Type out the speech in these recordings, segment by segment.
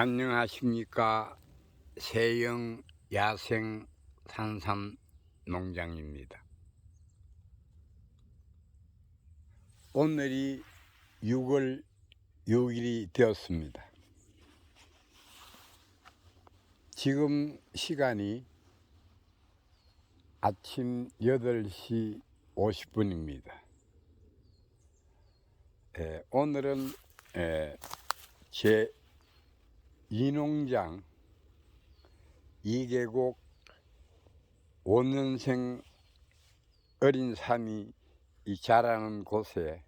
안녕하십니까. 세영 야생 산삼 농장입니다. 오늘이 6월 6일이 되었습니다. 지금 시간이 아침 8시 50분입니다. 오늘은 제 이농장 2계곡 5년생 어린 삼이 자라는 곳에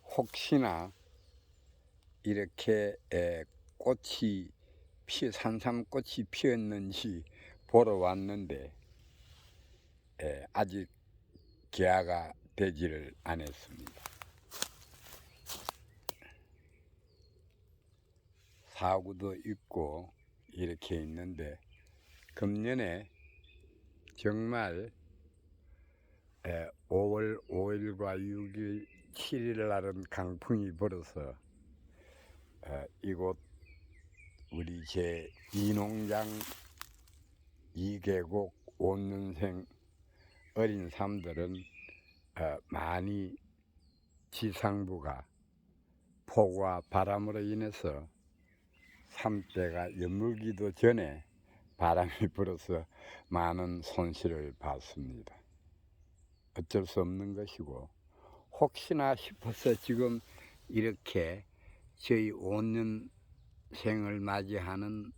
혹시나 이렇게 산삼꽃이 피었는지 보러 왔는데 아직 개화가 되지를 않았습니다. 사구도 있고 이렇게 있는데 금년에 정말 5월 5일과 6일 7일 날은 강풍이 불어서 이곳 우리 제 이농장 2계곡 5년생 어린 삼들은 많이 지상부가 폭우와 바람으로 인해서 삼대가 여물기도 전에 바람이 불어서 많은 손실을 봤습니다. 어쩔 수 없는 것이고 혹시나 싶어서 지금 이렇게 저희 5년생을 맞이하는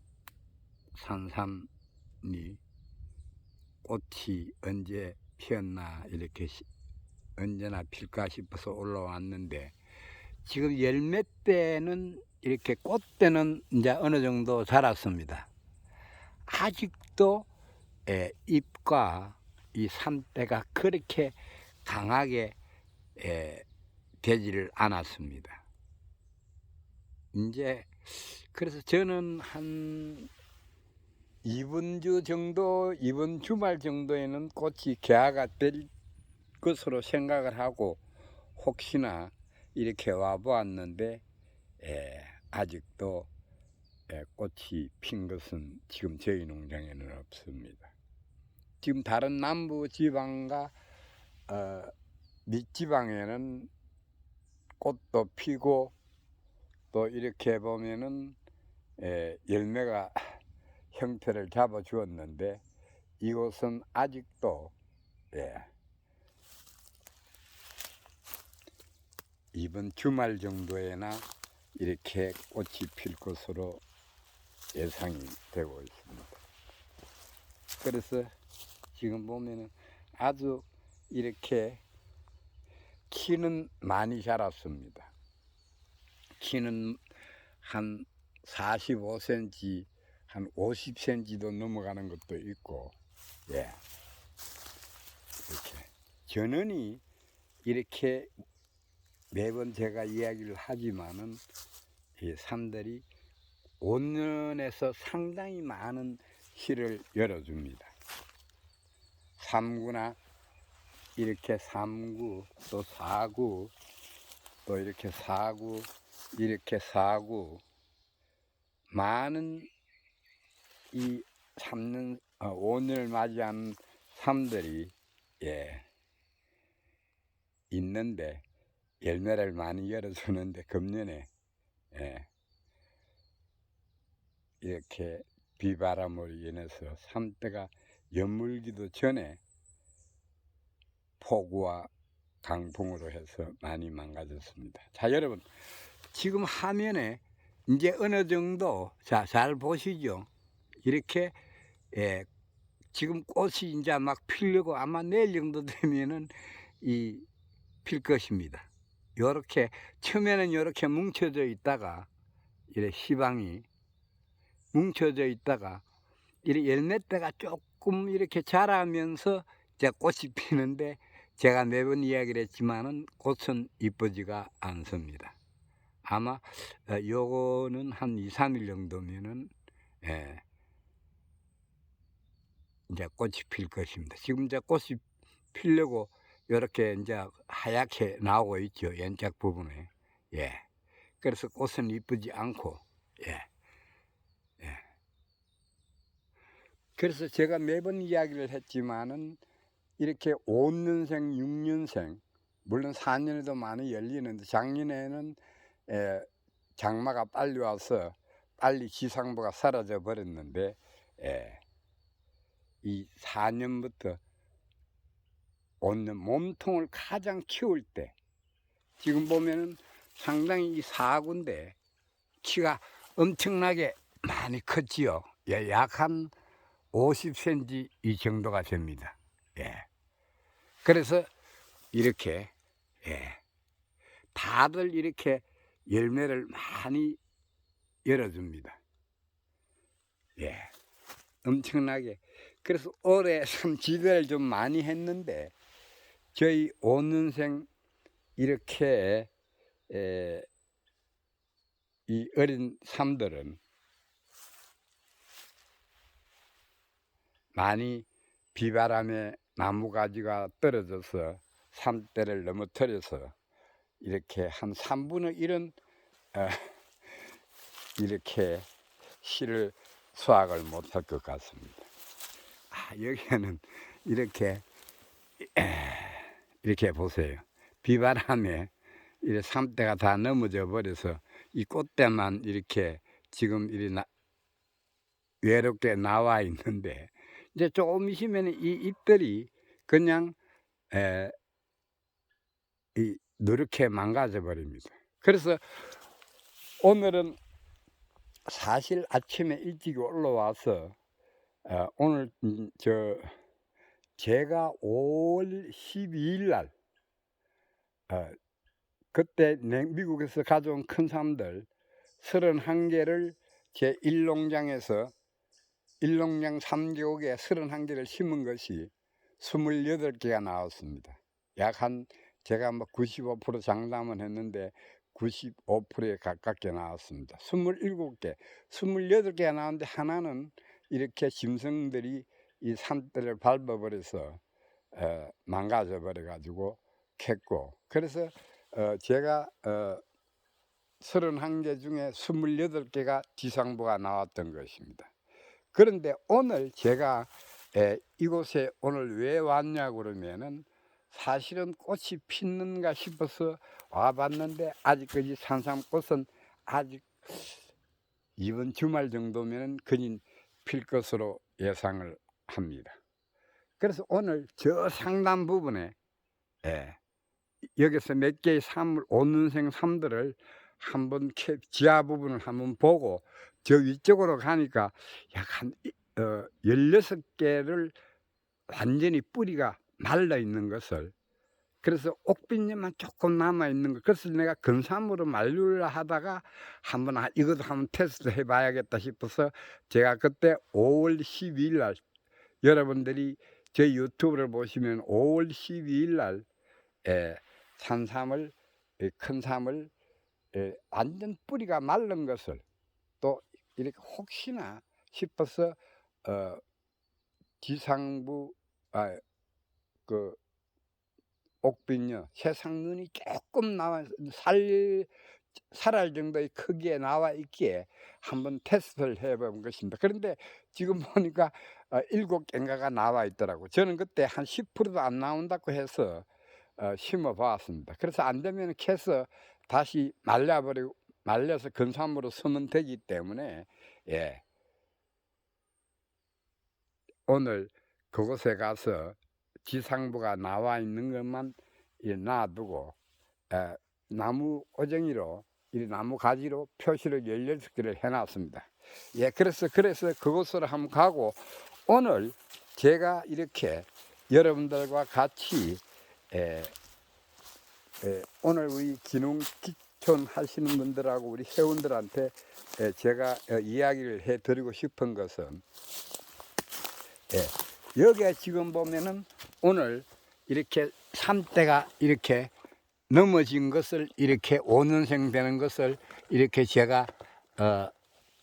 산삼이 꽃이 언제 피었나 이렇게 언제나 필까 싶어서 올라왔는데 지금 열몇 대는 이렇게 꽃대는 이제 어느 정도 자랐습니다. 아직도 잎과 이 산대가 그렇게 강하게 되지를 않았습니다. 이제 그래서 저는 한 이번 주말 정도에는 꽃이 개화가 될 것으로 생각을 하고 혹시나 이렇게 와보았는데 아직도 꽃이 핀 것은 지금 저희 농장에는 없습니다. 지금 다른 남부 지방과 밑지방에는 꽃도 피고 또 이렇게 보면은 열매가 형태를 잡아 주었는데 이곳은 아직도 이번 주말 정도에나 이렇게 꽃이 필 것으로 예상이 되고 있습니다. 그래서 지금 보면은 아주 이렇게 키는 많이 자랐습니다. 키는 한 45cm, 한 50cm도 넘어가는 것도 있고, 이렇게 전원이 이렇게 매번 제가 이야기를 하지만은 이 삼들이 5년에서 상당히 많은 실을 열어줍니다. 3구나 이렇게 3구, 또 4구, 또 이렇게 4구, 이렇게 4구, 많은 이 5년을 맞이한 삼들이 있는데 열매를 많이 열어주는데 금년에 이렇게 비바람으로 인해서 삼대가 여물기도 전에 폭우와 강풍으로 해서 많이 망가졌습니다. 자, 여러분 지금 화면에 이제 어느 정도 잘 보시죠. 이렇게 지금 꽃이 이제 막 피려고 아마 내일 정도 되면은 필 것입니다. 요렇게 처음에는 이렇게 뭉쳐져 있다가 이렇게 시방이 뭉쳐져 있다가 이렇게 열매대가 조금 이렇게 자라면서 이제 꽃이 피는데 제가 매번 이야기를 했지만은 꽃은 이쁘지가 않습니다. 아마 요거는 한 2, 3일 정도면은 이제 꽃이 필 것입니다. 지금 이제 꽃이 피려고 이렇게 이제 하얗게 나오고 있죠. 연짝 부분에. 그래서 꽃은 이쁘지 않고 그래서 제가 매번 이야기를 했지만은 이렇게 5년생, 6년생, 물론 4년에도 많이 열리는데 작년에는 장마가 빨리 와서 빨리 지상부가 사라져 버렸는데, 이 4년부터 5년 몸통을 가장 키울 때, 지금 보면은 상당히 이 사군데 키가 엄청나게 많이 컸지요. 약 한 50cm 이 정도가 됩니다. 그래서 이렇게 다들 이렇게 열매를 많이 열어줍니다. 엄청나게. 그래서 올해 참 기대를 좀 많이 했는데, 저희 5년생 이렇게 이 어린 삶들은 많이 비바람에 나무가지가 떨어져서 산대를 넘어뜨려서 이렇게 한 3분의 1은 이렇게 씨를 수확을 못할 것 같습니다. 여기에는 이렇게 보세요. 비바람에 이 삼대가 다 넘어져 버려서 이 꽃대만 이렇게 지금 외롭게 나와 있는데, 이제 조금 있으면 이 잎들이 그냥 누렇게 망가져 버립니다. 그래서 오늘은 사실 아침에 일찍 올라와서 오늘 제가 5월 12일 날 그때 미국에서 가져온 큰 삶들 31개를 제 일농장에서 일농장 3개국에 31개를 심은 것이 28개가 나왔습니다. 약 한 제가 뭐 95% 장담은 했는데 95%에 가깝게 나왔습니다. 27개, 28개가 나왔는데 하나는 이렇게 짐승들이 이 산대를 밟아버려서 망가져 버려가지고 캤고, 그래서 제가 31개 중에 28개가 지상부가 나왔던 것입니다. 그런데 오늘 제가 이곳에 오늘 왜 왔냐고 그러면은, 사실은 꽃이 피는가 싶어서 와봤는데 아직까지 산삼꽃은 아직 이번 주말 정도면 그린 필 것으로 예상을 합니다. 그래서 오늘 저 상단 부분에 여기서 몇 개의 삶을 5년생 삶들을 한번 지하 부분을 한번 보고 저 위쪽으로 가니까 약 한 16개를 완전히 뿌리가 말라 있는 것을, 그래서 옥빈잎만 조금 남아 있는 것, 그래서 내가 근삼으로 만류를 하다가 한번 이것도 한번 테스트 해봐야겠다 싶어서 제가 그때 5월 12일 날, 여러분들이 제 유튜브를 보시면 5월 12일 날 산삼을, 큰 삼을 완전 뿌리가 마른 것을 또 이렇게 혹시나 싶어서 지상부 그 옥빈녀 새상눈이 조금 나와 살알 정도의 크기에 나와 있기에 한번 테스트를 해본 것입니다. 그런데 지금 보니까 7개인가가 나와 있더라고. 저는 그때 한 10%도 안 나온다고 해서 심어 보았습니다. 그래서 안 되면 캐서 다시 말려서 근삼으로 쓰면 되기 때문에 오늘 그곳에 가서 지상부가 나와 있는 것만 놔두고 나무 오쟁이로 이 나무 가지로 표시를 16개를 해놨습니다. 그래서 그곳으로 한번 가고, 오늘 제가 이렇게 여러분들과 같이 오늘 우리 기농기촌 하시는 분들하고 우리 회원들한테 제가 이야기를 해드리고 싶은 것은, 여기에 지금 보면은 오늘 이렇게 삼대가 이렇게 넘어진 것을, 이렇게 5년생 되는 것을 이렇게 제가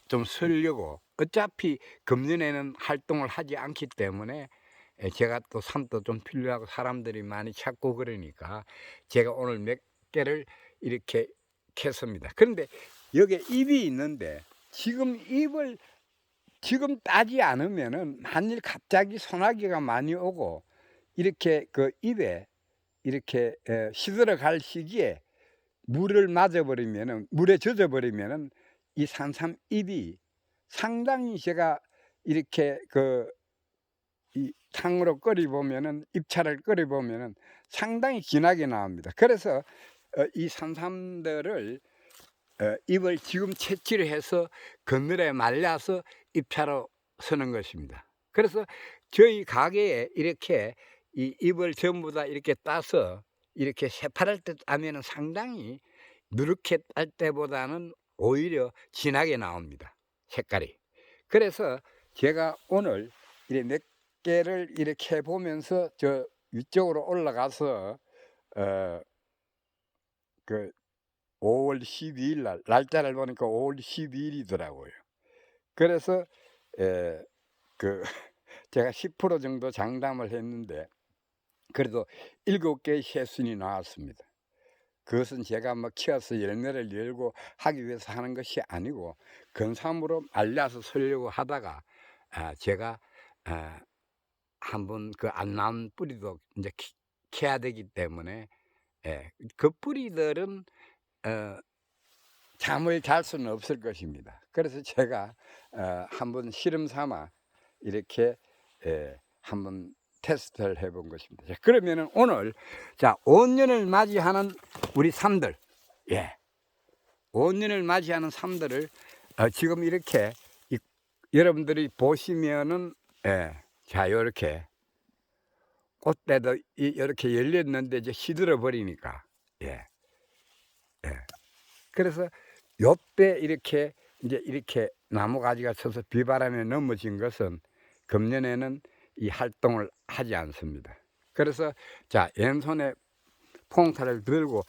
좀 쓰려고, 어차피 금년에는 활동을 하지 않기 때문에 제가 또 삼도 좀 필요하고 사람들이 많이 찾고 그러니까 제가 오늘 몇 개를 이렇게 캤습니다. 그런데 여기에 잎이 있는데 지금 잎을 지금 따지 않으면은 만일 갑자기 소나기가 많이 오고 이렇게 그 잎에 이렇게 시들어 갈 시기에 물을 맞아 버리면은, 물에 젖어 버리면은 이 산삼 잎이 상당히, 제가 이렇게 이 탕으로 끓여 보면은, 잎차를 끓여 보면은 상당히 진하게 나옵니다. 그래서 이 산삼들을 잎을 지금 채취를 해서 그늘에 말려서 잎차로 쓰는 것입니다. 그래서 저희 가게에 이렇게 이 잎을 전부 다 이렇게 따서 이렇게 새파랄 때 따면은 상당히 누렇게 딸 때보다는 오히려 진하게 나옵니다, 색깔이. 그래서 제가 오늘 이렇게 몇 개를 이렇게 해 보면서 저 위쪽으로 올라가서 그 5 월 12일 날짜를 보니까 5 월 12 일이더라고요. 그래서 에 그 제가 10% 정도 장담을 했는데 그래도 7 개의 새순이 나왔습니다. 그것은 제가 뭐 키워서 열매를 열고 하기 위해서 하는 것이 아니고 근삼으로 말려서 쓰려고 하다가 제가 한번 그 안 나온 뿌리도 인제 캐야 되기 때문에, 그 뿌리들은 어 잠을 잘 수는 없을 것입니다. 그래서 제가 한번 실험 삼아 이렇게 한번 테스트를 해본 것입니다. 자, 그러면은 오늘 자, 온년을 맞이하는 우리 삶들, 예, 온년을 맞이하는 삶들을 지금 이렇게 여러분들이 보시면은, 자, 요렇게 꽃대도 요렇게 열렸는데 이제 시들어 버리니까, 예, 예. 그래서 요때 이렇게 인제 이렇게 나무 가지가 서서 비바람에 넘어진 것은 금년에는 이 활동을 하지 않습니다. 그래서 자, 왼손에 퐁타를 들고,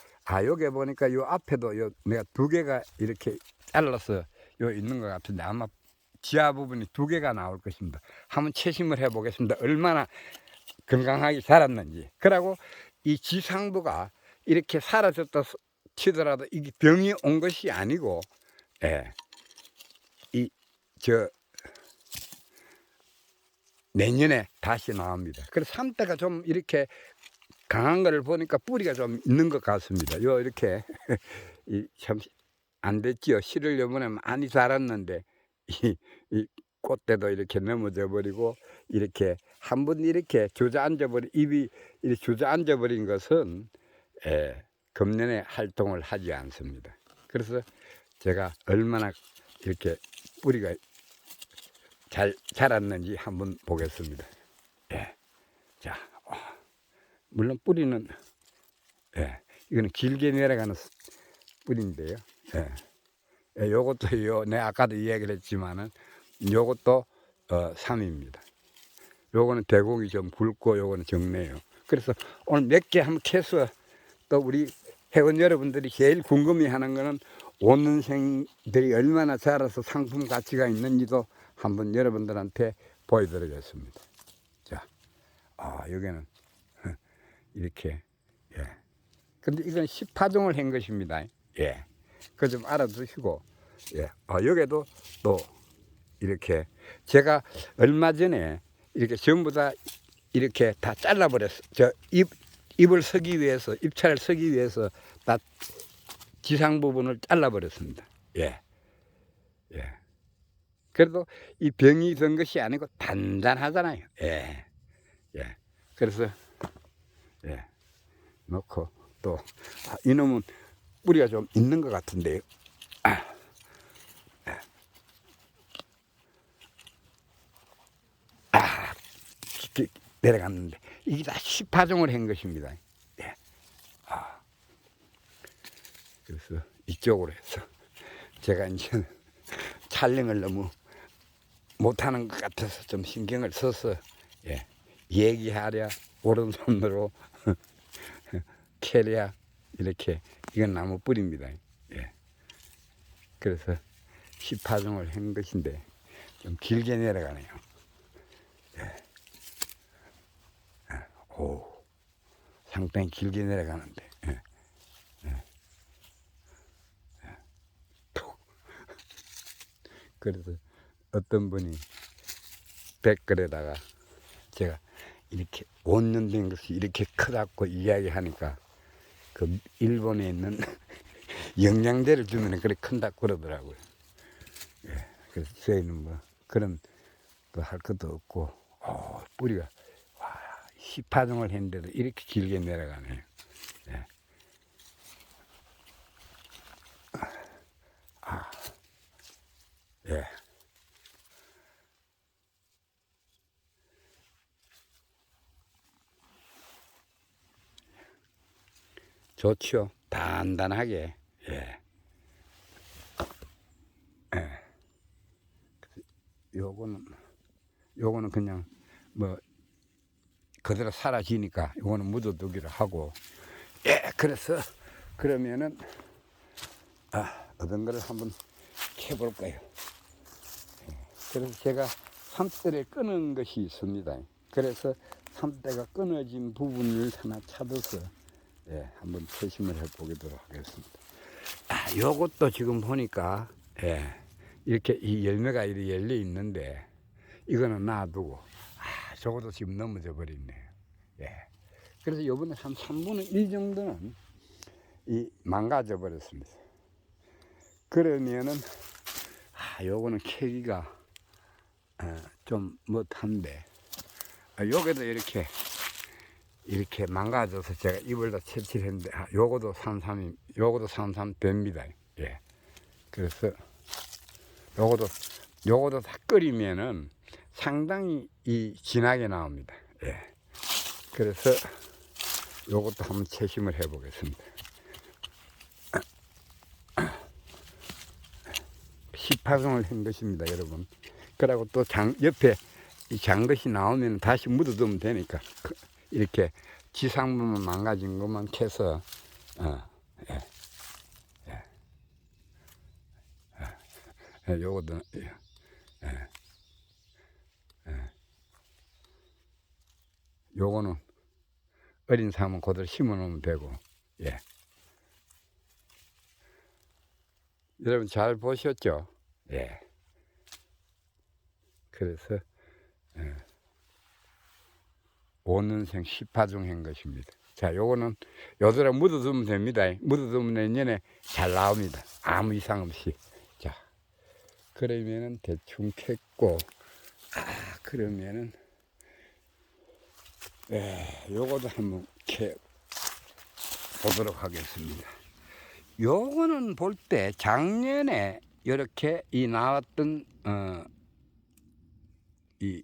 여기 보니까 요 앞에도 요 내가 2개가 이렇게 잘라서 요 있는 것 같은데 아마 지하 부분이 2개가 나올 것입니다. 한번 채심을 해 보겠습니다. 얼마나 건강하게 자랐는지. 그러고 이 지상부가 이렇게 사라졌다 치더라도 이게 병이 온 것이 아니고, 예, 이 저 내년에 다시 나옵니다. 그래서 삼대가 좀 이렇게 강한 거를 보니까 뿌리가 좀 있는 것 같습니다. 요 이렇게 이 참 안 됐지요. 씨를 요번에 많이 자랐는데 이 꽃대도 이렇게 넘어져 버리고 이렇게 한번 이렇게 주저앉아 버린 잎이 이렇게 주저앉아 버린 것은 금년에 활동을 하지 않습니다. 그래서 제가 얼마나 이렇게 뿌리가 잘 자랐는지 한번 보겠습니다. 예. 자, 물론 뿌리는, 이거는 길게 내려가는 뿌리인데요. 예. 요것도 내 아까도 이야기를 했지만은 요것도 삼입니다. 요거는 대공이 좀 굵고 요거는 적네요. 그래서 오늘 몇 개 한번 캐서 또 우리 회원 여러분들이 제일 궁금해하는 거는 원년생들이 얼마나 자라서 상품 가치가 있는지도 한번 여러분들한테 보여드리겠습니다. 자, 여기는 이렇게, 예. 근데 이건 10파종을 한 것입니다. 예. 그거 좀 알아두시고, 예. 여기도 또 이렇게 제가 얼마 전에 이렇게 전부 다 이렇게 다 잘라버렸어. 잎을 서기 위해서, 잎차를 서기 위해서 다 지상 부분을 잘라버렸습니다. 예. 예. 그래도 이 병이 든 것이 아니고 단단하잖아요. 예. 예. 그래서, 예. 놓고 또, 이놈은 뿌리가 좀 있는 것 같은데요. 깊게 내려갔는데 이게 다 10파종을 한 것입니다. 예. 그래서 이쪽으로 해서 제가 이제 촬영을 너무 못하는 것 같아서 좀 신경을 써서, 예, 얘기하랴 오른손으로 캐랴 이렇게, 이건 나무 뿌리입니다. 예. 그래서 10파종을 한 것인데 좀 길게 내려가네요. 예. 오, 상당히 길게 내려가는데. 예. 그래서 어떤 분이 댓글에다가 제가 이렇게 5년 된 것이 이렇게 크다고 이야기하니까 그 일본에 있는 영양제를 주면 그렇게 큰다고 그러더라고요. 예, 그래서 저희는 뭐 그런 거 할 것도 없고, 뿌리가 와, 10파종을 했는데도 이렇게 길게 내려가네요. 예. 예. 좋죠. 단단하게. 예. 예. 요거는 그냥 뭐 그대로 사라지니까 요거는 묻어두기로 하고. 예. 그래서 그러면은 어떤 거를 한번 해볼까요? 그래서 제가 삼대를 끄는 것이 있습니다. 그래서 삼대가 끊어진 부분을 하나 찾아서 한번 채심을 해보도록 하겠습니다. 요것도 지금 보니까 이렇게 이 열매가 이렇게 열려 있는데 이거는 놔두고 저것도 지금 넘어져 버렸네요. 그래서 요번에 한 3분의 1 정도는 망가져 버렸습니다. 그러면은 요거는 캐기가 좀 못한데 요게도 이렇게 망가져서 제가 입을 다 채취를 했는데 요거도 산삼 됩니다. 예. 그래서 요거도 다 끓이면은 상당히 진하게 나옵니다. 예. 그래서 요것도 한번 채심을 해 보겠습니다. 10파종을 한 것입니다, 여러분. 그리고 또 옆에 이 장것이 나오면 다시 묻어두면 되니까 이렇게 지상부만 망가진 것만 캐서 요것도 요거는 어린 사람은 그대로 심어 놓으면 되고. 여러분 잘 보셨죠? 그래서 5년생 10파종 한 것입니다. 자, 요거는 요대로 묻어두면 됩니다. 묻어두면 내년에 잘 나옵니다. 아무 이상 없이. 자, 그러면은 대충 캤고, 그러면은 요거도 한번 캐 보도록 하겠습니다. 요거는 볼 때 작년에 이렇게 나왔던 이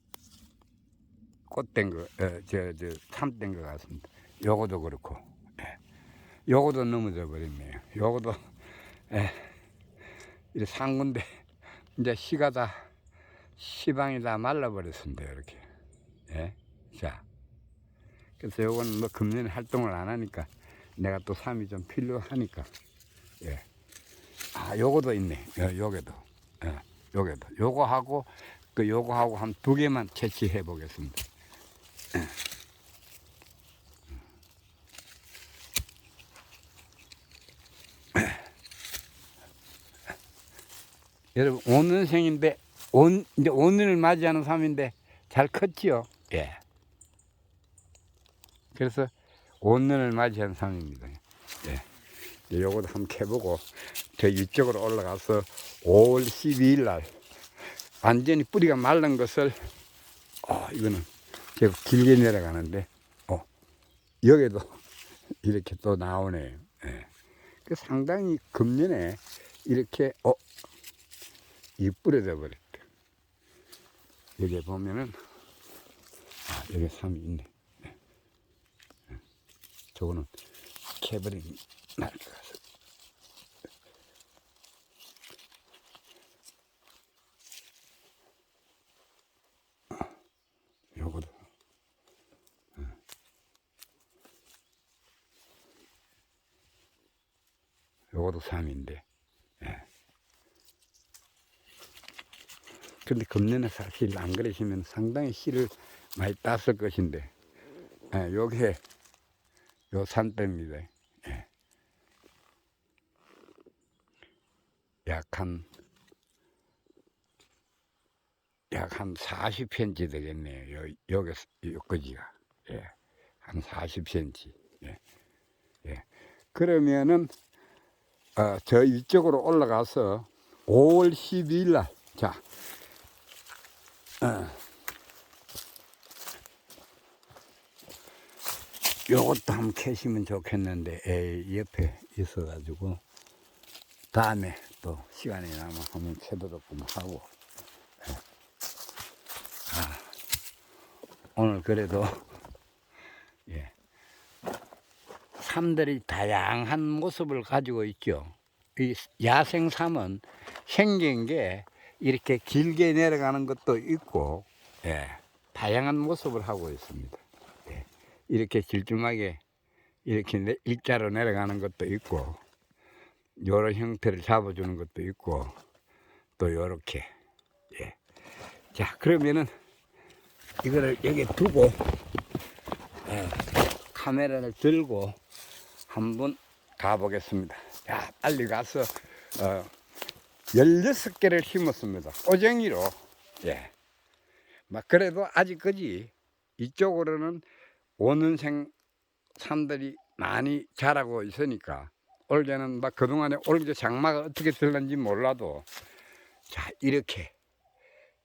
꽃된 거, 참된 거 같습니다. 요거도 그렇고, 요거도 넘어져 버렸네요. 요거도 이렇게 산 건데 이제 시방이 다 말라버렸습니다. 이렇게. 자, 그래서 요거는 뭐 금년에 활동을 안 하니까 내가 또 삶이 좀 필요하니까. 요거도 있네. 요거도. 요거하고 요거하고 한 2개만 채취해 보겠습니다. 여러분 5년생인데 이제 5년을 맞이하는 삶인데 잘 컸지요. 그래서 5년을 맞이한 삶입니다. 요것도 한번 캐보고 저 위쪽으로 올라가서 5월 12일 날 완전히 뿌리가 마른 것을 이거는 제가 길게 내려가는데 여기도 이렇게 또 나오네요. 그 상당히 금년에 이렇게 뿌려져 버렸다. 여기 보면은 여기 삶이 있네. 저거는 캐버린 날 것 같아. 요거도 요거도 3인데. 근데 금년에 사실 안 그러시면 상당히 씨를 많이 땄을 것인데, 요게 요 산대입니다. 약 한 약 한 40cm 되겠네요. 여기서 여기까지가. 예. 한 40cm. 예. 예. 그러면은 저 이쪽으로 올라가서 5월 12일 날, 자, 요것도 한번 캐시면 좋겠는데, 에이, 옆에 있어가지고, 다음에 또 시간이 나면 한번 캐도록 하고, 오늘 그래도, 예, 삶들이 다양한 모습을 가지고 있죠. 이 야생삼은 생긴 게 이렇게 길게 내려가는 것도 있고, 예, 다양한 모습을 하고 있습니다. 예, 이렇게 길쭉하게 이렇게 일자로 내려가는 것도 있고, 요런 형태를 잡아주는 것도 있고, 또 요렇게. 예. 자, 그러면은 이거를 여기 두고, 예, 카메라를 들고 한번 가보겠습니다. 자, 빨리 가서 16개를 심었습니다. 꼬쟁이로. 예. 막 그래도 아직까지 이쪽으로는 원년생 삼들이 많이 자라고 있으니까 올해는 막 그동안에 올해 장마가 어떻게 들는지 몰라도, 자, 이렇게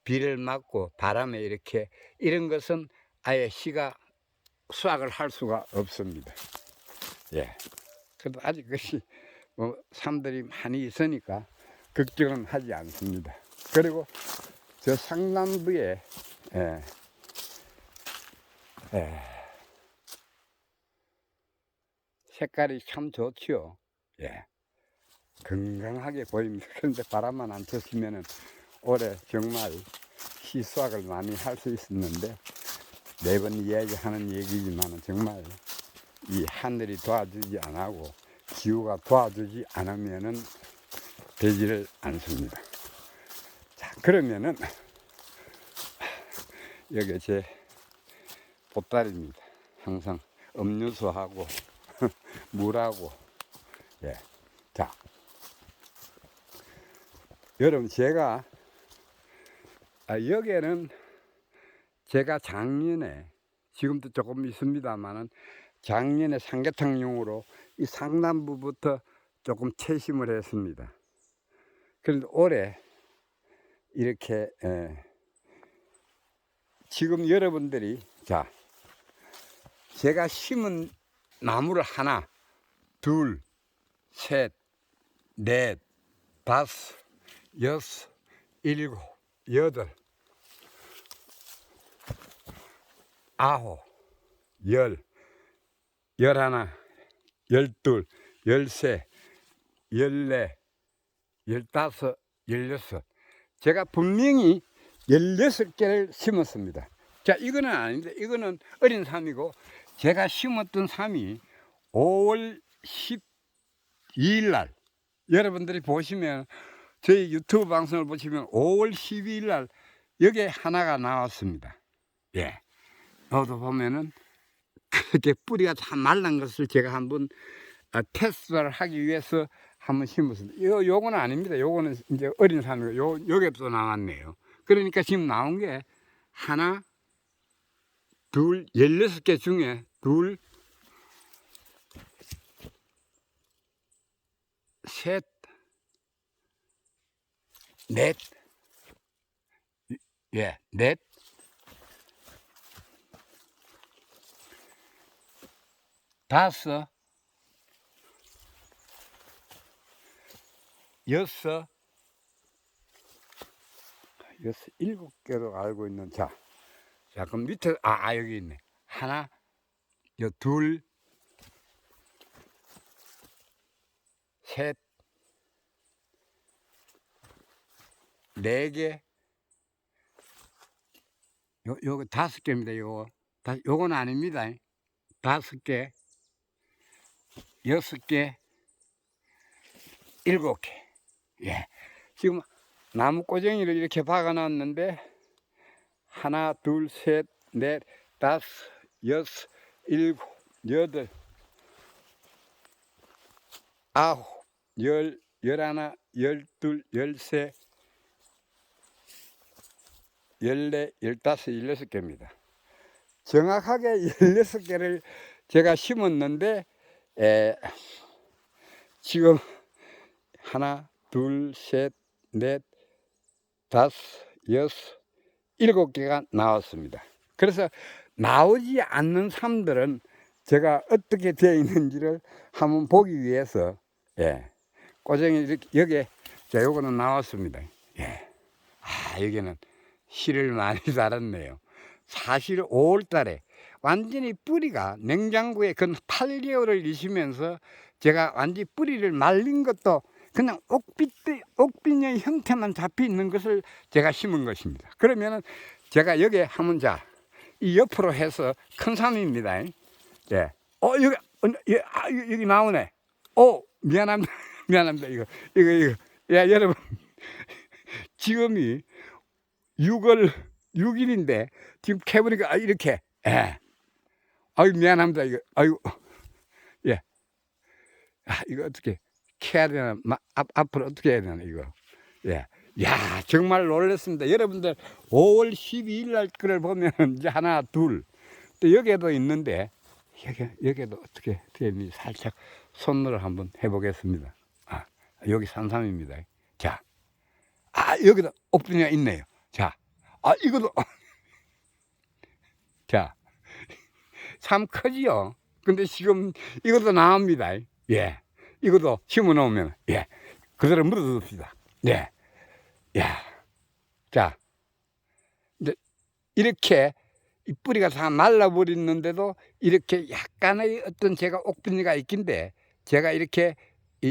비를 맞고 바람에 이렇게 이런 것은 아예 씨가 수확을 할 수가 없습니다. 예. 그래도 아직 그것이 뭐 삼들이 많이 있으니까 걱정은 하지 않습니다. 그리고 저 상남부에 색깔이 참 좋지요. 예. 건강하게 보입니다. 그런데 바람만 안 쳤으면은 올해 정말 시수확을 많이 할 수 있었는데, 매번 이야기하는 얘기지만 정말 이 하늘이 도와주지 않고 기후가 도와주지 않으면은 되지를 않습니다. 자, 그러면은 여기 제 보따리입니다. 항상 음료수하고 물하고. 예. 자, 여러분, 제가 여기에는 제가 작년에, 지금도 조금 있습니다만은 작년에 삼계탕용으로 이 상남부부터 조금 채심을 했습니다. 그런데 올해 이렇게 지금 여러분들이, 자, 제가 심은 나무를 하나, 둘, 셋, 넷, 다섯, 여섯, 일곱, 여덟, 아홉, 열, 열하나, 열둘, 열세, 열네, 열다섯, 열여섯. 제가 분명히 16개를 심었습니다. 자, 이거는 아닌데, 이거는 어린 삶이고, 제가 심었던 삶이 5월 12일 날, 여러분들이 보시면, 저희 유튜브 방송을 보시면 5월 12일 날 여기에 하나가 나왔습니다. 예. 여기도 보면은 그렇게 뿌리가 다 말란 것을 제가 한번 테스트를 하기 위해서 한번 심었습니다. 요거는 아닙니다. 요거는 이제 어린 삶이고, 여기도 나왔네요. 그러니까 지금 나온 게 하나, 둘, 16개 중에 둘, 셋, 넷, 예, 넷, 다섯, 여섯, 일곱 개로 알고 있는, 자, 그럼 밑에, 여기 있네. 하나, 둘, 셋, 네 개, 요거 5개입니다. 요건 아닙니다. 5개, 6개, 7개. 예. 지금 나무 꼬쟁이를 이렇게 박아놨는데, 하나, 둘, 셋, 넷, 다섯, 여섯, 일곱, 여덟, 아홉, 열, 열하나, 열둘, 열세, 14, 15, 16개입니다. 정확하게 16개를 제가 심었는데 지금 하나, 둘, 셋, 넷, 다섯, 여섯, 7개가 나왔습니다. 그래서 나오지 않는 삶들은 제가 어떻게 되어 있는지를 한번 보기 위해서 꼬쟁이 이렇게 여기에 자 요거는 나왔습니다. 여기는 씨를 많이 달았네요. 사실 5월 달에 완전히 뿌리가 냉장고에 근 8개월을 있으면서 제가 완전히 뿌리를 말린 것도 그냥 옥빛의 형태만 잡혀 있는 것을 제가 심은 것입니다. 그러면은 제가 여기에 한번 자, 이 옆으로 해서 큰 삶입니다. 여기 나오네. 미안합니다. 미안합니다. 이거. 야, 여러분. 지금이 6일인데, 지금 캐보니까, 이렇게. 미안합니다. 이거. 이거 어떻게 캐야 되나? 앞으로 어떻게 해야 되나, 이거. 정말 놀랐습니다. 여러분들, 5월 12일 날 거를 보면, 이제 하나, 둘. 또 여기에도 있는데, 여기에도 어떻게 되니 살짝 손으로 한번 해보겠습니다. 여기 산삼입니다. 자, 여기도 옥빈이가 있네요. 자, 이것도 자, 참 크지요. 근데 지금 이것도 나옵니다. 이것도 심어 놓으면 그대로 묻어둡시다. 자, 이제 이렇게 이 뿌리가 다 말라버렸는데도 이렇게 약간의 어떤 제가 옥빈이가 있긴데 제가 이렇게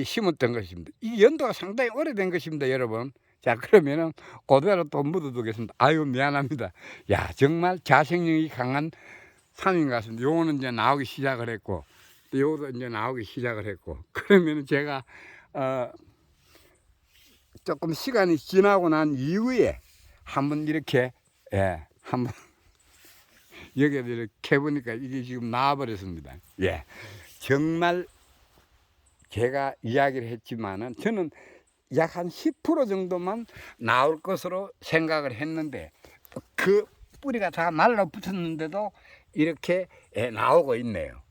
심었던 것입니다. 이 연도가 상당히 오래된 것입니다, 여러분. 자, 그러면은 그대로 또 묻어두겠습니다. 미안합니다. 정말 자생력이 강한 산인 것 같습니다. 요거는 이제 나오기 시작을 했고, 또 요것도 이제 나오기 시작을 했고, 그러면은 제가 조금 시간이 지나고 난 이후에 한번 이렇게 한번 여기에 이렇게 해보니까 이게 지금 나와버렸습니다. 정말 제가 이야기를 했지만은 저는 약 한 10% 정도만 나올 것으로 생각을 했는데 그 뿌리가 다 말라붙었는데도 이렇게 나오고 있네요.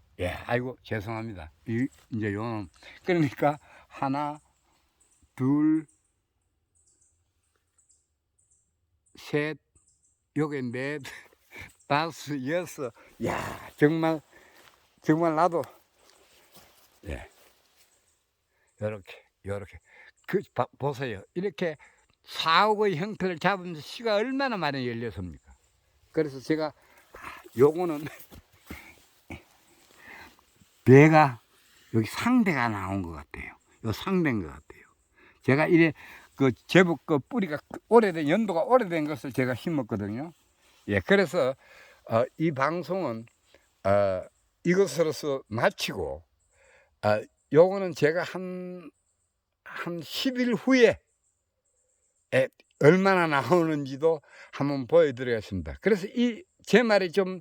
아이고 죄송합니다. 이제 요는 그러니까 하나, 둘, 셋, 요게 넷, 다섯, 여섯. 정말 나도 요렇게 보세요. 이렇게 사옥의 형태를 잡으면서 씨가 얼마나 많이 열렸습니까? 그래서 제가 요거는 배가 여기 상대가 나온 것 같아요. 요 상대인 것 같아요. 제가 이래 제법 뿌리가 오래된 연도가 오래된 것을 제가 심었거든요. 그래서 이 방송은 이것으로서 마치고 요거는 제가 한 10일 후에 얼마나 나오는지도 한번 보여드리겠습니다. 그래서 제 말이 좀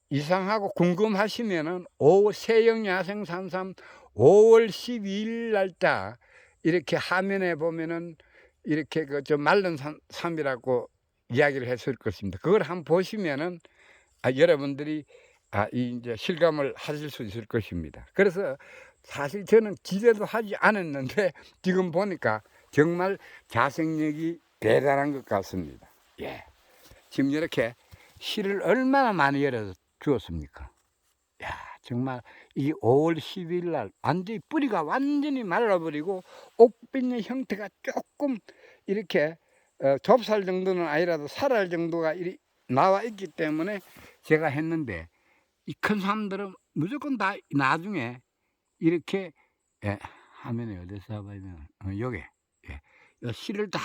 이상하고 궁금하시면은 세영야생산삼 5월 12일 날짜 이렇게 화면에 보면은 이렇게 좀 마른 삶이라고 이야기를 했을 것입니다. 그걸 한번 보시면은 여러분들이 이제 실감을 하실 수 있을 것입니다. 그래서 사실 저는 기대도 하지 않았는데 지금 보니까 정말 자생력이 대단한 것 같습니다. 지금 이렇게 씨를 얼마나 많이 열어 주었습니까? 정말 이 5월 10일 날 완전히 뿌리가 완전히 말라버리고 옥빈의 형태가 조금 이렇게 좁쌀 정도는 아니라도 살알 정도가 나와 있기 때문에 제가 했는데 이 큰 사람들은 무조건 다 나중에 이렇게 화면에 어디서 보면 요게 씨를 다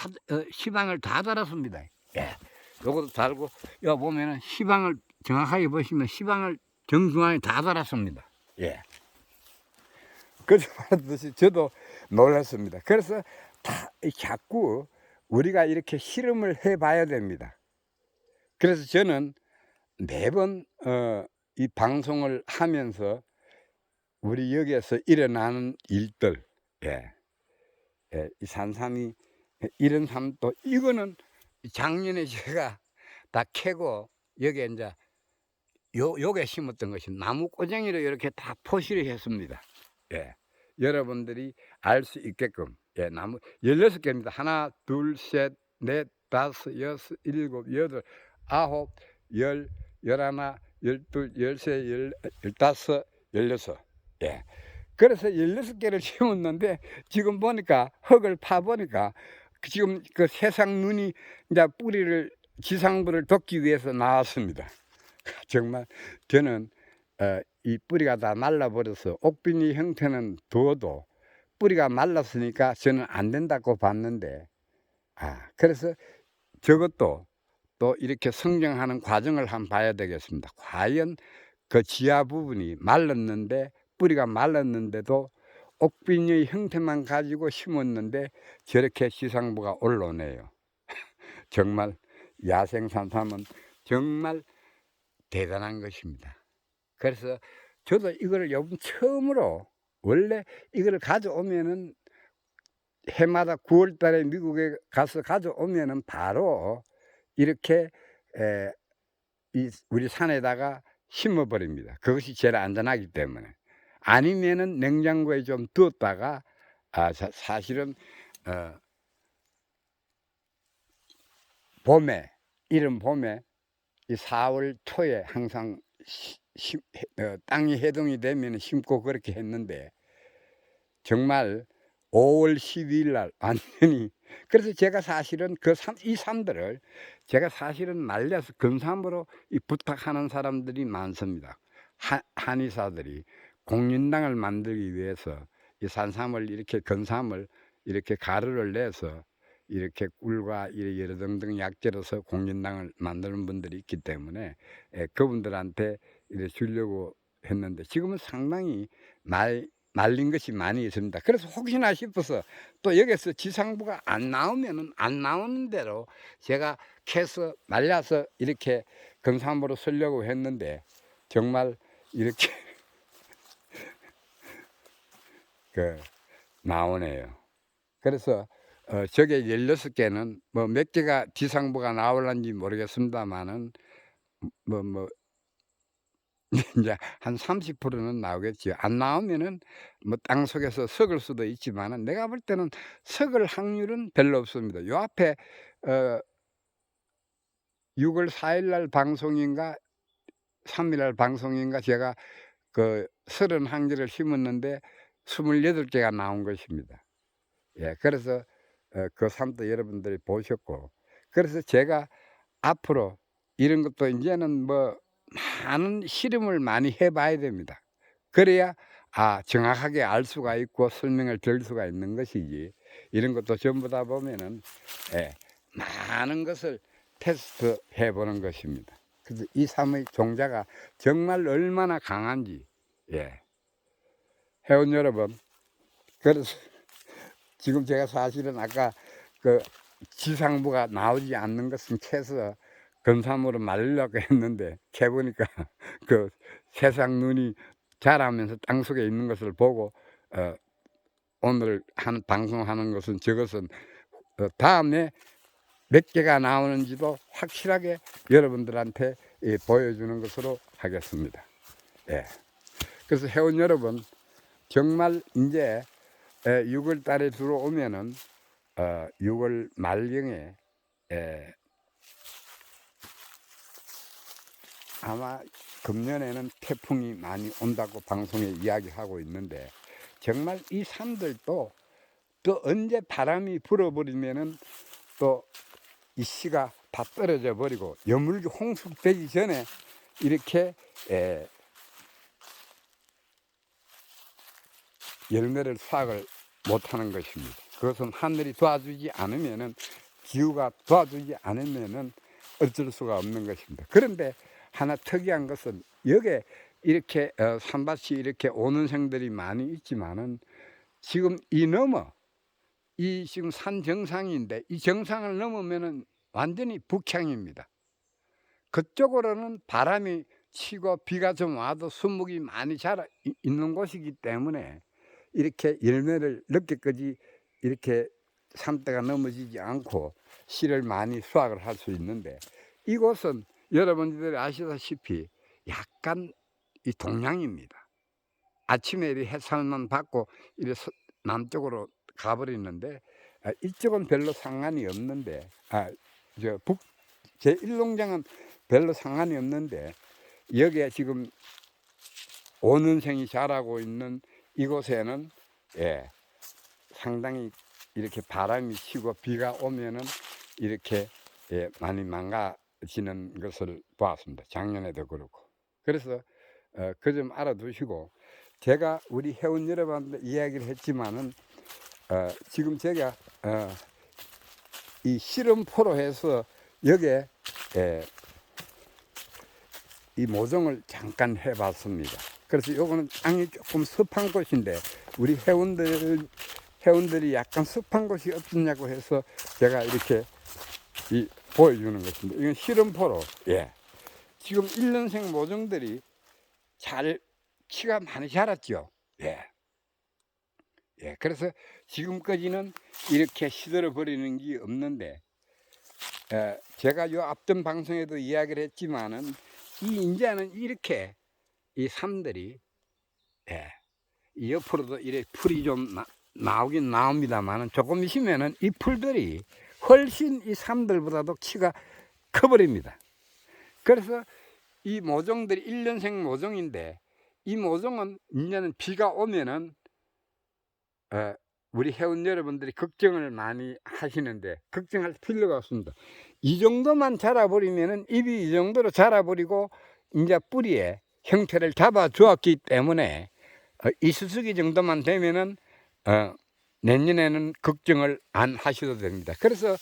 시방을 다 달았습니다. 요것도 달고 요 보면은 시방을 정확하게 보시면 시방을 정중앙에 다 달았습니다. 그래서 말하듯이 저도 놀랐습니다. 그래서 자꾸 우리가 이렇게 실험을 해봐야 됩니다. 그래서 저는 매번 이 방송을 하면서 우리 여기에서 일어나는 일들, 이 산삼이 이런 삶도 이거는 작년에 제가 다 캐고 여기에 이제 요게 심었던 것이 나무 꼬쟁이로 이렇게 다 포실을 했습니다. 예. 여러분들이 알 수 있게끔. 예, 나무 16개입니다. 하나, 둘, 셋, 넷, 다섯, 여섯, 일곱, 여덟, 아홉, 열, 열하나, 열둘, 열세, 열다섯, 열여섯. 예. 그래서 16개를 심었는데 지금 보니까 흙을 파 보니까 지금 그 세상 눈이 이제 뿌리를 지상부를 돕기 위해서 나왔습니다. 정말 저는 이 뿌리가 다 말라버려서 옥빈이 형태는 두어도 뿌리가 말랐으니까 저는 안 된다고 봤는데, 그래서 저것도 또 이렇게 성장하는 과정을 한번 봐야 되겠습니다. 과연 그 지하 부분이 말랐는데, 뿌리가 말랐는데도 옥빈의 형태만 가지고 심었는데 저렇게 지상부가 올라오네요. 정말 야생산삼은 정말 대단한 것입니다. 그래서 저도 이거를 요번 처음으로, 원래 이거를 가져오면은 해마다 9월 달에 미국에 가서 가져오면은 바로 이렇게 우리 산에다가 심어 버립니다. 그것이 제일 안전하기 때문에. 아니면은 냉장고에 좀 두었다가 사실은 봄에, 이른 봄에 이 4월 초에 항상 땅이 해동이 되면 심고 그렇게 했는데, 정말 5월 12일 날 완전히, 그래서 제가 사실은 이 삶들을 제가 사실은 말려서 금삼으로 부탁하는 사람들이 많습니다. 한의사들이 공인당을 만들기 위해서 이 산삼을 이렇게 건삼을 이렇게 가루를 내서 이렇게 꿀과 여러 등등 약재로서 공인당을 만드는 분들이 있기 때문에 그분들한테 이렇게 주려고 했는데, 지금은 상당히 말린 것이 많이 있습니다. 그래서 혹시나 싶어서 또 여기서 지상부가 안 나오면은 안 나오는 대로 제가 캐서 말려서 이렇게 건삼으로 쓰려고 했는데, 정말 이렇게 나오네요. 그래서 저게 16개는 뭐 몇 개가 지상부가 나올는지 모르겠습니다만은 이제 한 30%는 나오겠죠. 안 나오면은 뭐 땅속에서 썩을 수도 있지만은 내가 볼 때는 썩을 확률은 별로 없습니다. 요 앞에 6월 4일 날 방송인가 3일 날 방송인가 제가 그 31개를 심었는데 28개가 나온 것입니다. 예, 그래서 그 삶도 여러분들이 보셨고, 그래서 제가 앞으로 이런 것도 이제는 뭐 많은 실험을 많이 해 봐야 됩니다. 그래야 정확하게 알 수가 있고 설명을 드릴 수가 있는 것이지, 이런 것도 전부 다 보면은 많은 것을 테스트해 보는 것입니다. 그래서 이 삶의 종자가 정말 얼마나 강한지, 회원 여러분, 그래서 지금 제가 사실은 아까 그 지상부가 나오지 않는 것은 캐서 건삼으로 말리려고 했는데, 캐보니까 그 세상 눈이 자라면서 땅속에 있는 것을 보고 오늘 방송하는 것은, 저것은 다음에 몇 개가 나오는지도 확실하게 여러분들한테 보여주는 것으로 하겠습니다. 그래서 회원 여러분, 정말 이제 6월 달에 들어오면은 6월 말경에 아마 금년에는 태풍이 많이 온다고 방송에 이야기하고 있는데, 정말 이 산들도 또 언제 바람이 불어버리면은 또 이 씨가 다 떨어져 버리고 여물기 홍수되기 전에 이렇게 열매를 수확을 못하는 것입니다. 그것은 하늘이 도와주지 않으면은, 기후가 도와주지 않으면은 어쩔 수가 없는 것입니다. 그런데 하나 특이한 것은, 여기에 이렇게 산밭이 이렇게 오는 생들이 많이 있지만은, 지금 이 지금 산 정상인데 이 정상을 넘으면은 완전히 북향입니다. 그쪽으로는 바람이 치고 비가 좀 와도 수목이 많이 자라 있는 곳이기 때문에 이렇게 열매를 늦게까지 이렇게 산대가 넘어지지 않고 씨를 많이 수확을 할 수 있는데, 이곳은 여러분들이 아시다시피 약간 이 동양입니다. 아침에 이 햇살만 받고 이래 남쪽으로 가버리는데 이쪽은 별로 상관이 없는데 제1농장은 별로 상관이 없는데 여기에 지금 오는생이 자라고 있는 이곳에는 상당히 이렇게 바람이 치고 비가 오면은 이렇게 많이 망가지는 것을 보았습니다. 작년에도 그렇고. 그래서 그 점 알아두시고, 제가 우리 회원 여러분한테 이야기를 했지만은 지금 제가 이 실험포로 해서 여기에 이 모종을 잠깐 해봤습니다. 그래서 요거는 땅이 조금 습한 곳인데 우리 회원들이 약간 습한 곳이 없느냐고 해서 제가 이렇게 보여주는 것입니다. 이건 실험포로 지금 1년생 모종들이 키가 많이 자랐죠. 그래서 지금까지는 이렇게 시들어 버리는 게 없는데 제가 요 앞전 방송에도 이야기를 했지만은 이제는 이렇게 이 삶들이 이 옆으로도 이렇게 풀이 좀 나오긴 나옵니다만은 조금 있으면은 이 풀들이 훨씬 이 삶들보다도 키가 커버립니다. 그래서 이 모종들이 1년생 모종인데 이 모종은 이제는 비가 오면은 우리 회원 여러분들이 걱정을 많이 하시는데 걱정할 필요가 없습니다. 이 정도만 자라버리면은 잎이 이 정도로 자라버리고 이제 뿌리에 형태를 잡아 주었기 때문에 이쑤시개 정도만 되면은 내년에는 걱정을 안 하셔도 됩니다. 그래서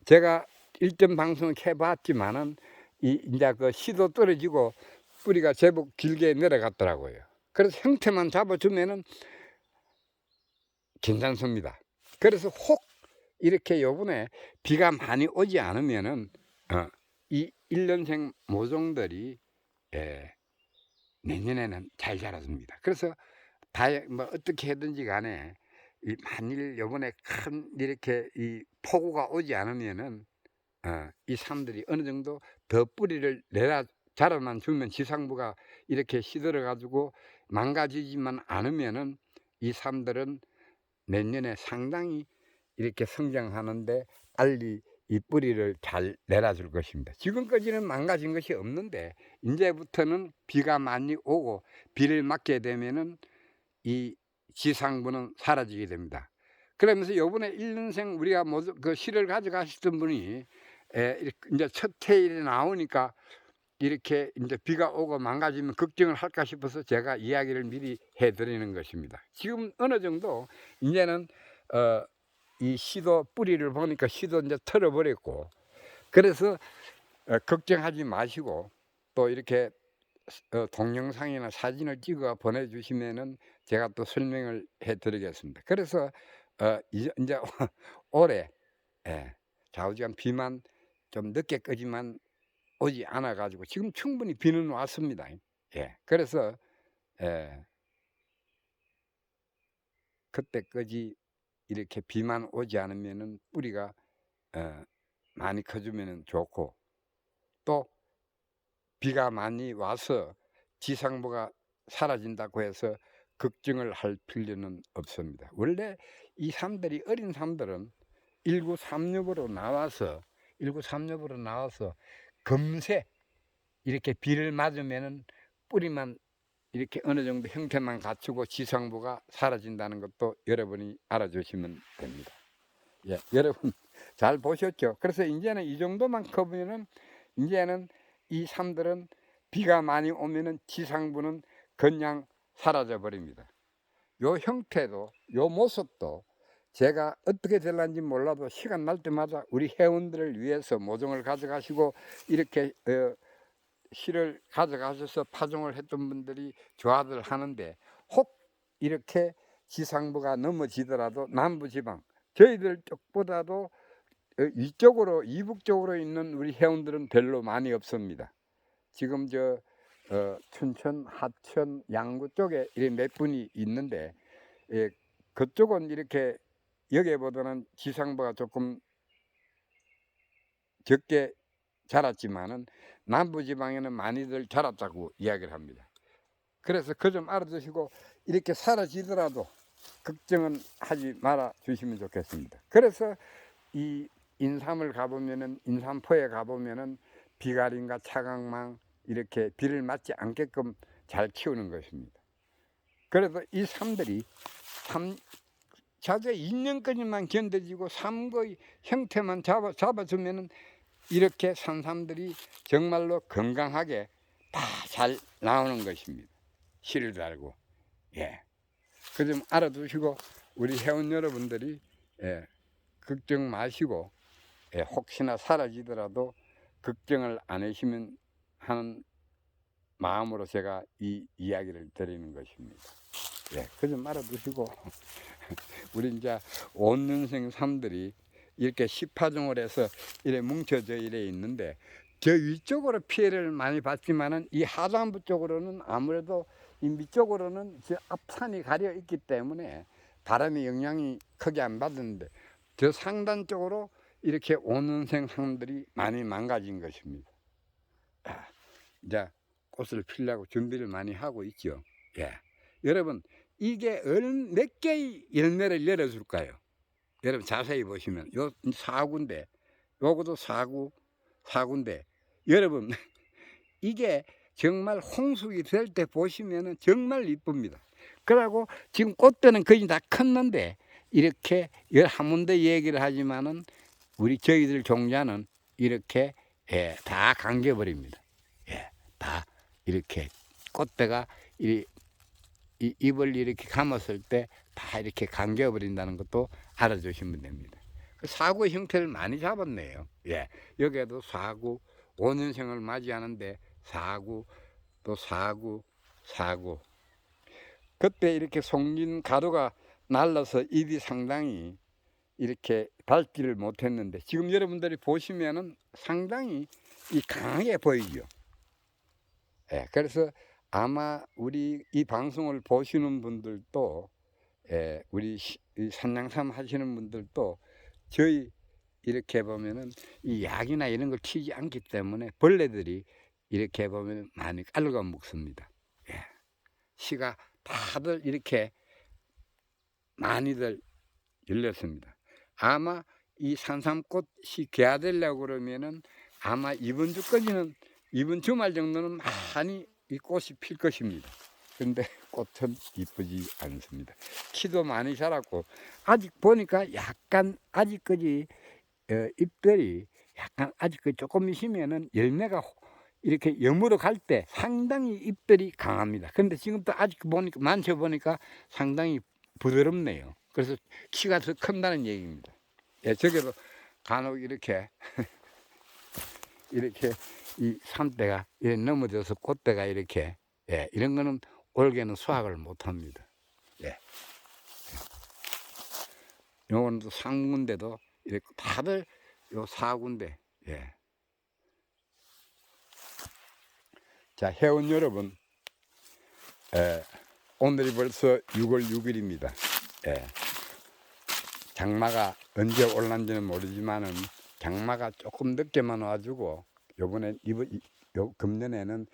제가 일전 방송을 해봤지만은 이제 그 씨도 떨어지고 뿌리가 제법 길게 내려갔더라고요. 그래서 형태만 잡아주면은 괜찮습니다. 그래서 혹 이렇게 요번에 비가 많이 오지 않으면은 이 1년생 모종들이 내년에는 잘 자라줍니다. 그래서 뭐 어떻게 하든지 간에 만일 요번에 큰 이렇게 이 폭우가 오지 않으면은 이 삶들이 어느 정도 더 뿌리를 내려 자라만 주면 지상부가 이렇게 시들어 가지고 망가지지만 않으면은 이 삶들은 내년에 상당히 이렇게 성장하는데 알리 이 뿌리를 잘 내려줄 것입니다. 지금까지는 망가진 것이 없는데 이제부터는 비가 많이 오고 비를 맞게 되면은 이 지상부는 사라지게 됩니다. 그러면서 요번에 1년생 우리가 모두 그 실을 가져가시던 분이 이제 첫 해일에 나오니까 이렇게 이제 비가 오고 망가지면 걱정을 할까 싶어서 제가 이야기를 미리 해드리는 것입니다. 지금 어느 정도 이제는 이 씨도 뿌리를 보니까 씨도 이제 털어버렸고, 그래서 걱정하지 마시고 또 이렇게 동영상이나 사진을 찍어 보내주시면은 제가 또 설명을 해드리겠습니다. 그래서 이제 올해 좌우지간 비만 좀 늦게까지만 오지 않아 가지고 지금 충분히 비는 왔습니다. 그래서 그때까지 이렇게 비만 오지 않으면은 뿌리가 많이 커지면 좋고, 또 비가 많이 와서 지상부가 사라진다고 해서 걱정을 할 필요는 없습니다. 원래 이 삶들이 어린 삶들은 1936으로 나와서 금세 이렇게 비를 맞으면은 뿌리만 이렇게 어느 정도 형태만 갖추고 지상부가 사라진다는 것도 여러분이 알아주시면 됩니다. 여러분 잘 보셨죠? 그래서 이제는 이 정도만 커보면은 이제는 이 삶들은 비가 많이 오면은 지상부는 그냥 사라져 버립니다. 요 형태도 요 모습도 제가 어떻게 될런지 몰라도 시간 날 때마다 우리 회원들을 위해서 모종을 가져가시고 이렇게 실을 가져가셔서 파종을 했던 분들이 좋아들 하는데, 혹 이렇게 지상부가 넘어지더라도 남부지방 저희들 쪽보다도 이쪽으로 이북 쪽으로 있는 우리 회원들은 별로 많이 없습니다. 지금 춘천, 하천, 양구 쪽에 이렇게 몇 분이 있는데 그쪽은 이렇게 여기보다는 지상부가 조금 적게 자랐지만은 남부지방에는 많이들 자랐다고 이야기를 합니다. 그래서 그 점 알아두시고 이렇게 사라지더라도 걱정은 하지 말아 주시면 좋겠습니다. 그래서 이 인삼을 가보면은, 인삼포에 가보면은 비가림과 차강망 이렇게 비를 맞지 않게끔 잘 키우는 것입니다. 그래서 이 삶들이 자재 2년까지만 견뎌지고 삶의 형태만 잡아주면은 이렇게 산삼들이 정말로 건강하게 다 잘 나오는 것입니다. 씨를 달고. 예. 그 점 알아두시고 우리 회원 여러분들이 걱정 마시고 혹시나 사라지더라도 걱정을 안 하시면 하는 마음으로 제가 이 이야기를 드리는 것입니다. 그 점 알아두시고 우리 이제 온년생 삶들이 이렇게 10파종을 해서 이래 뭉쳐져 이래 있는데 저 위쪽으로 피해를 많이 받지만은 이 하단부 쪽으로는 아무래도 이 밑쪽으로는 저 앞산이 가려 있기 때문에 바람의 영향이 크게 안 받는데 저 상단 쪽으로 이렇게 온년생 삶들이 많이 망가진 것입니다. 이제 꽃을 피려고 준비를 많이 하고 있죠. 여러분 이게 몇 개의 열매를 열어줄까요? 여러분 자세히 보시면 요 사구인데 요것도 사구인데 여러분 이게 정말 홍숙이 될 때 보시면은 정말 이쁩니다. 그러고 지금 꽃대는 거의 다 컸는데 이렇게 한 번 더 얘기를 하지만은 저희들 종자는 이렇게 다 감겨버립니다. 다 이렇게 꽃대가 잎을 이렇게 감았을 때 다 이렇게 감겨버린다는 것도 알아주시면 됩니다. 사구 형태를 많이 잡았네요. 여기에도 사구, 5년생을 맞이하는데 사구, 또 사구. 그때 이렇게 송진 가루가 날라서 잎이 상당히 이렇게 닳지를 못했는데 지금 여러분들이 보시면은 상당히 강하게 보이죠. 그래서 아마 우리 이 방송을 보시는 분들도 우리 산양삼 하시는 분들도 저희 이렇게 보면은 이 약이나 이런 걸 치지 않기 때문에 벌레들이 이렇게 보면 많이 깔고 먹습니다. 씨가 다들 이렇게 많이들 열렸습니다. 아마 이 산삼꽃이 개화되려고 그러면은 아마 이번 주말 정도는 많이 이 꽃이 필 것입니다. 근데 꽃은 이쁘지 않습니다. 키도 많이 자랐고 아직 보니까 약간 아직까지 잎들이 약간 아직 조금 있으면은 열매가 이렇게 영으로 갈 때 상당히 잎들이 강합니다. 근데 지금 또 아직 보니까 만져보니까 상당히 부드럽네요. 그래서 키가 더 큰다는 얘기입니다. 저게도 간혹 이렇게 이 삼대가 넘어져서 꽃대가 이렇게 이런 거는 올해는 수확을 못합니다. 요거는 또 상군데도 이렇게 다들 요 사군데. 자, 회원 여러분, 오늘이 벌써 6월 6일입니다. 장마가 언제 올란지는 모르지만은 장마가 조금 늦게만 와주고 금년에는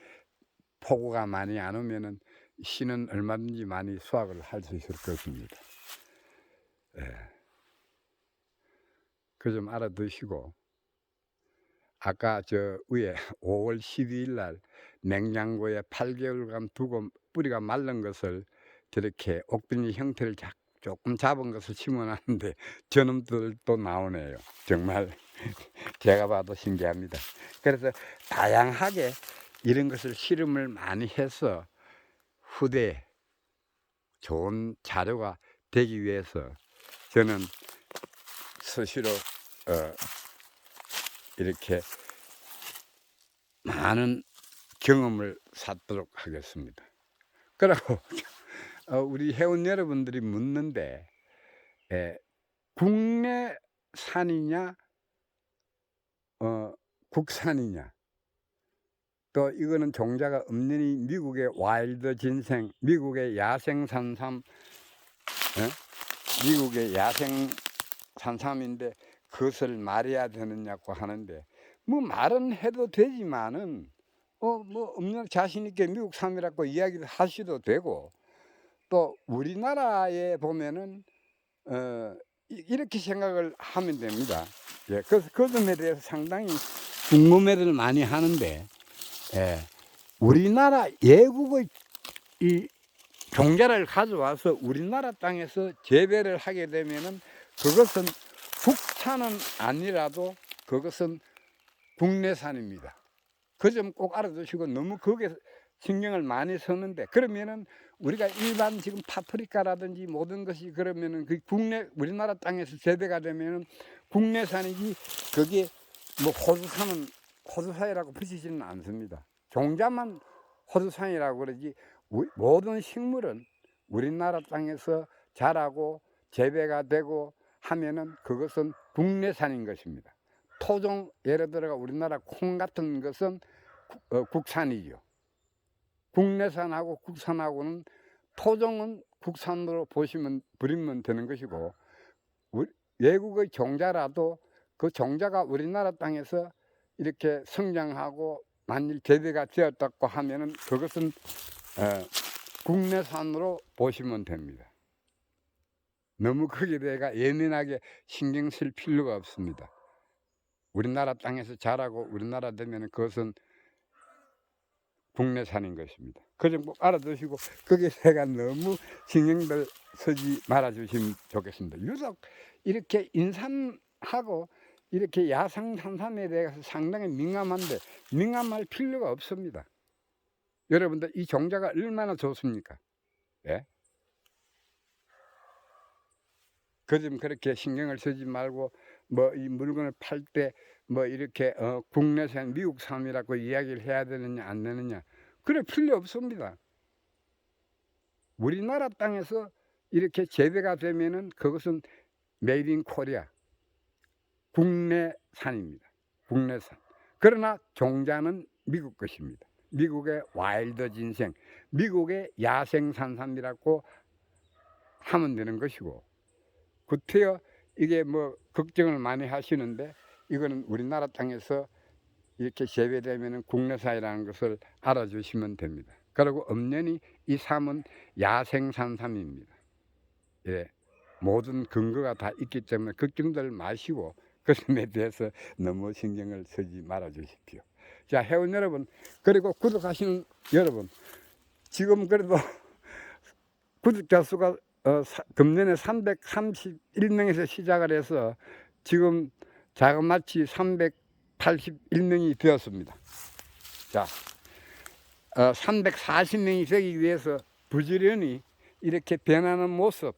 폭우가 많이 안 오면은 씨는 얼마든지 많이 수확을 할 수 있을 것입니다. 그 점 알아두시고 아까 저 위에 5월 12일 날 냉장고에 8개월간 두고 뿌리가 마른 것을 저렇게 옥빈이 형태를 조금 잡은 것을 심어놨는데 저놈들도 나오네요. 정말 제가 봐도 신기합니다. 그래서 다양하게 이런 것을 실험을 많이 해서 후대에 좋은 자료가 되기 위해서 저는 스스로 이렇게 많은 경험을 쌓도록 하겠습니다. 그리고 우리 회원 여러분들이 묻는데 국내산이냐 국산이냐, 또 이거는 종자가 없느니 미국의 와일드 진생, 미국의 야생 산삼, 미국의 야생 산삼인데 그것을 말해야 되느냐고 하는데 뭐 말은 해도 되지만은 뭐 없는 자신 있게 미국 삶이라고 이야기를 하셔도 되고, 또 우리나라에 보면은 이렇게 생각을 하면 됩니다. 예, 그래서 그 점에 대해서 상당히 궁금해를 많이 하는데, 예, 우리나라 예국의 이 종자를 가져와서 우리나라 땅에서 재배를 하게 되면은 그것은 국산은 아니라도 그것은 국내산입니다. 그 점 꼭 알아두시고, 너무 거기에 신경을 많이 쓰는데, 그러면은 우리가 일반 지금 파프리카라든지 모든 것이 그러면은 그 우리나라 땅에서 재배가 되면은 국내산이지, 거기에 뭐 호주산은 호주산이라고 붙이지는 않습니다. 종자만 호주산이라고 그러지, 모든 식물은 우리나라 땅에서 자라고 재배가 되고 하면은 그것은 국내산인 것입니다. 토종, 예를 들어 우리나라 콩 같은 것은 국산이죠. 국내산하고 국산하고는, 토종은 국산으로 부리면 되는 것이고, 외국의 종자라도 그 종자가 우리나라 땅에서 이렇게 성장하고 만일 재배가 되었다고 하면은 그것은 국내산으로 보시면 됩니다. 너무 거기에 대해 예민하게 신경 쓸 필요가 없습니다. 우리나라 땅에서 자라고 우리나라 되면 그것은 국내산인 것입니다. 그 점 꼭 알아두시고, 거기에 제가 너무 신경들 쓰지 말아 주시면 좋겠습니다. 유독 이렇게 인삼하고 이렇게 야생 산삼에 대해서 상당히 민감한데, 민감할 필요가 없습니다. 여러분들 이 종자가 얼마나 좋습니까? 예? 그 점 그렇게 신경을 쓰지 말고, 뭐 이 물건을 팔 때 뭐 이렇게 국내산 미국산이라고 이야기를 해야 되느냐 안 되느냐, 그럴 필요 없습니다. 우리나라 땅에서 이렇게 재배가 되면은 그것은 메이드 인 코리아, 국내산입니다. 국내산. 그러나 종자는 미국 것입니다. 미국의 와일드 진생, 미국의 야생 산삼이라고 하면 되는 것이고, 구태여 이게 뭐 걱정을 많이 하시는데, 이거는 우리나라 땅에서 이렇게 재배되면 국내산이라는 것을 알아주시면 됩니다. 그리고 엄연히 이 삶은 야생 산삼입니다. 예, 모든 근거가 다 있기 때문에 걱정들 마시고 그 점에 대해서 너무 신경을 쓰지 말아 주십시오. 자, 회원 여러분, 그리고 구독하시는 여러분, 지금 그래도 구독자 수가 금년에 331명에서 시작을 해서 지금 자그마치 381명이 되었습니다. 자, 340명이 되기 위해서 부지런히 이렇게 변하는 모습,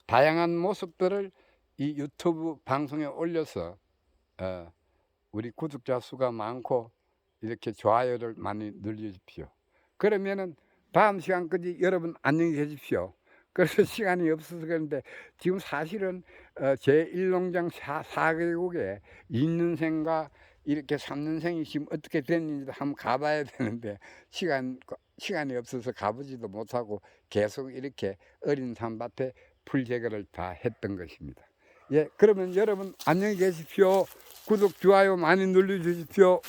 다양한 모습들을 이 유튜브 방송에 올려서 우리 구독자 수가 많고 이렇게 좋아요를 많이 눌러주십시오. 그러면은 다음 시간까지 여러분 안녕히 계십시오. 그래서 시간이 없어서 그런데, 지금 사실은 제1농장 4개국에 2년생과 이렇게 3년생이 지금 어떻게 됐는지 한번 가봐야 되는데, 시간이 없어서 가보지도 못하고 계속 이렇게 어린 산밭에 풀 제거를 다 했던 것입니다. 예, 그러면 여러분 안녕히 계십시오. 구독, 좋아요 많이 눌러주십시오.